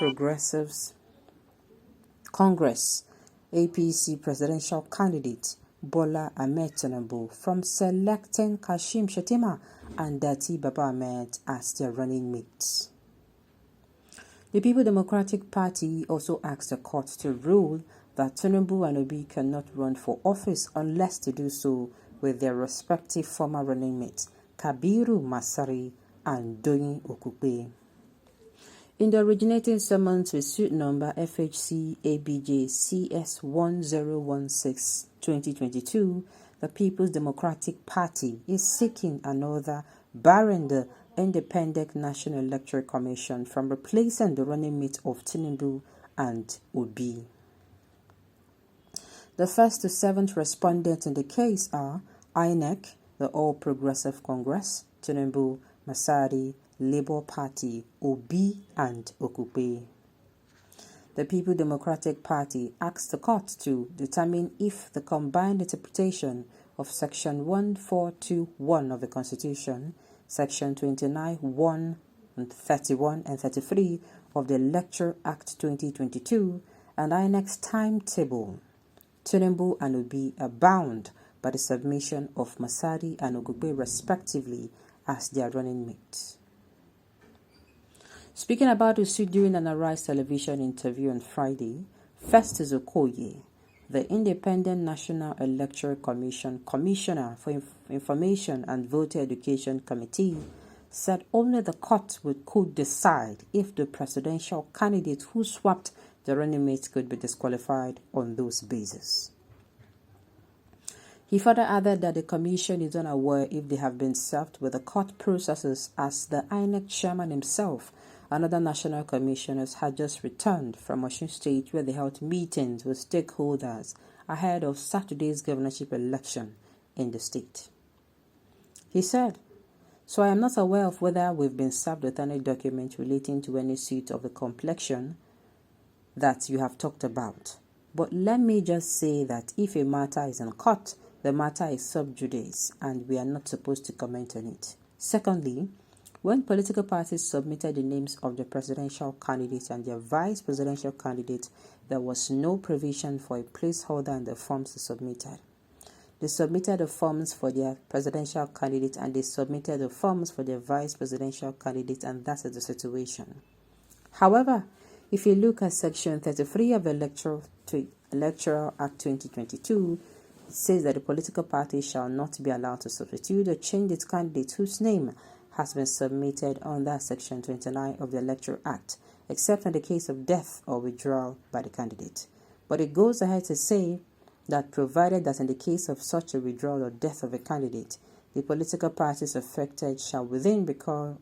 Progressives Congress APC presidential candidate Bola Ahmed Tinubu from selecting Kashim Shettima and Dati Baba Ahmed as their running mates. The People Democratic Party also asked the court to rule that Tinubu and Obi cannot run for office unless to do so with their respective former running mates, Kabiru Masari and Doyin Okupe. In the originating summons with suit number FHC ABJ CS 1016-2022, the People's Democratic Party is seeking an order barring the Independent National Electoral Commission from replacing the running mate of Tinubu and Obi. The first to seventh respondents in the case are INEC, the All Progressive Congress, Tinubu, Masari, Labour Party, Obi and Okupe. The People Democratic Party asked the court to determine if the combined interpretation of Section 1421 of the Constitution, Section 29, 1, and 31 and 33 of the Electoral Act 2022 and INEC's timetable, Tinubu and Obi are bound by the submission of Masari and Okupe respectively as their running mates. Speaking about the suit during an Arise television interview on Friday, Festus Okoye, the Independent National Electoral Commission Commissioner for Information and Voter Education Committee, said only the court could decide if the presidential candidate who swapped the running mates could be disqualified on those bases. He further added that the commission is unaware if they have been served with the court processes, as the INEC chairman himself and other national commissioners had just returned from Osun State, where they held meetings with stakeholders ahead of Saturday's governorship election in the state. He said, "So I am not aware of whether we've been served with any document relating to any suit of the complexion that you have talked about. But let me just say that if a matter is in court, the matter is sub judice and we are not supposed to comment on it. Secondly, when political parties submitted the names of the presidential candidate and their vice presidential candidate, there was no provision for a placeholder in the forms they submitted. They submitted the forms for their presidential candidate and they submitted the forms for their vice presidential candidate, and that is the situation. However, if you look at Section 33 of the Electoral Act 2022, it says that the political party shall not be allowed to substitute or change its candidate whose name has been submitted under Section 29 of the Electoral Act, except in the case of death or withdrawal by the candidate. But it goes ahead to say that provided that in the case of such a withdrawal or death of a candidate, the political parties affected shall within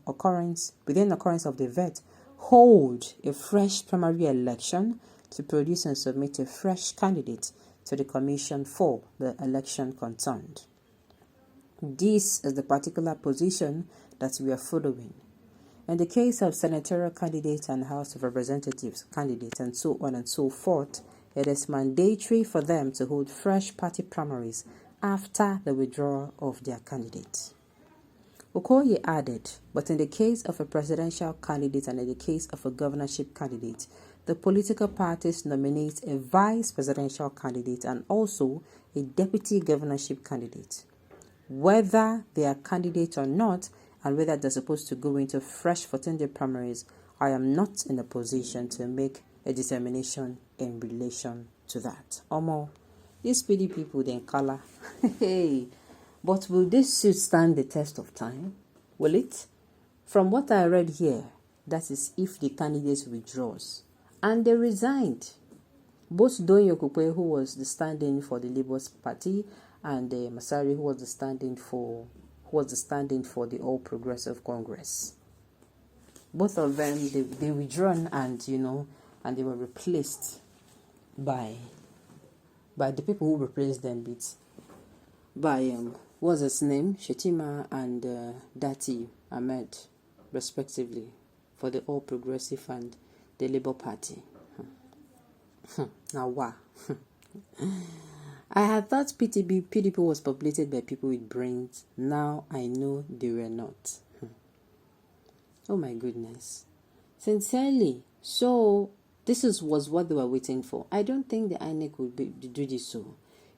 occurrence of the event hold a fresh primary election to produce and submit a fresh candidate to the commission for the election concerned. This is the particular position that we are following. In the case of senatorial candidates and House of Representatives candidates and so on and so forth, it is mandatory for them to hold fresh party primaries after the withdrawal of their candidate. Okoye added, but in the case of a presidential candidate and in the case of a governorship candidate, the political parties nominate a vice presidential candidate and also a deputy governorship candidate. Whether they are candidates or not, and whether they're supposed to go into fresh 14-day primaries, I am not in a position to make a determination in relation to that. These PD people, they color. Hey, but will this suit stand the test of time? Will it? From what I read here, that is if the candidate withdraws. And they resigned. Both Doyin Okupe, who was the stand-in for the Labour Party, and Masari, who was the stand-in for the All Progressive Congress. Both of them, they withdrawn and they were replaced by the people who replaced them by what's his name, Shettima and Dati Ahmed, respectively, for the All Progressive and the Labour Party. Now, wow. I had thought PDP was populated by people with brains. Now I know they were not. Oh my goodness. Sincerely, So this was what they were waiting for. I don't think the INEC will do this. So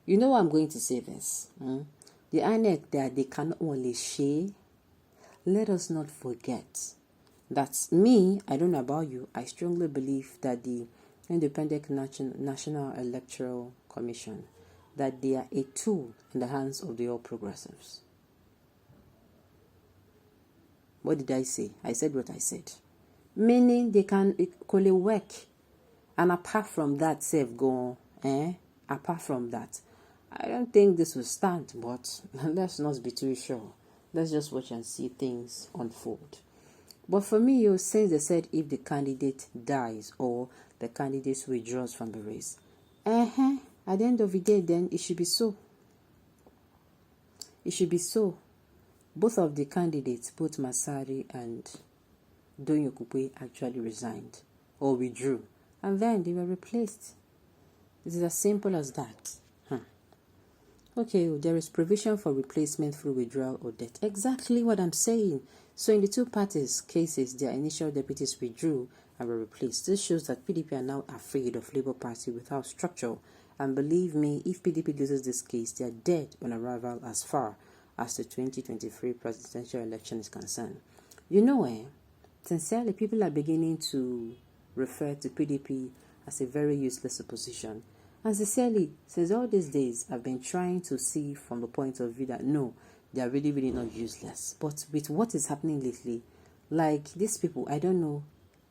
you know I'm going to say this. The INEC that they can only share. Let us not forget that me, I don't know about you, I strongly believe that the Independent National Electoral Commission, that they are a tool in the hands of the All Progressives. What did I say? I said what I said. Meaning they can equally work. And apart from that, safe go, apart from that, I don't think this will stand, but let's not be too sure. Let's just watch and see things unfold. But for me, since they said if the candidate dies or the candidate withdraws from the race, at the end of the day, then it should be so. It should be so. Both of the candidates, both Masari and Donyokupe, actually resigned or withdrew, and then they were replaced. It is as simple as that. Okay, there is provision for replacement through withdrawal or death. Exactly what I'm saying. So in the two parties' cases, their initial deputies withdrew and were replaced. This shows that PDP are now afraid of Labour Party without structure. And believe me, if PDP loses this case, they are dead on arrival as far as the 2023 presidential election is concerned. You know, sincerely, people are beginning to refer to PDP as a very useless opposition. And sincerely, since all these days, I've been trying to see from the point of view that no, they are really, really not useless. But with what is happening lately, like these people, I don't know,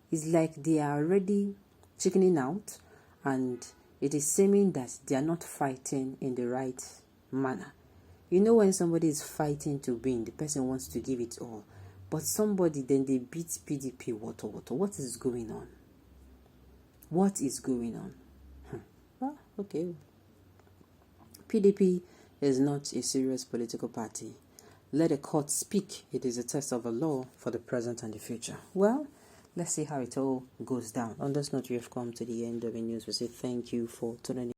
it's like they are already chickening out, and it is seeming that they are not fighting in the right manner. You know, when somebody is fighting to win, the person wants to give it all. But somebody, then they beat PDP, what. What is going on? What is going on? Okay. PDP is not a serious political party. Let the court speak. It is a test of the law for the present and the future. Well, let's see how it all goes down. On this note, we have come to the end of the news. We say thank you for tuning in.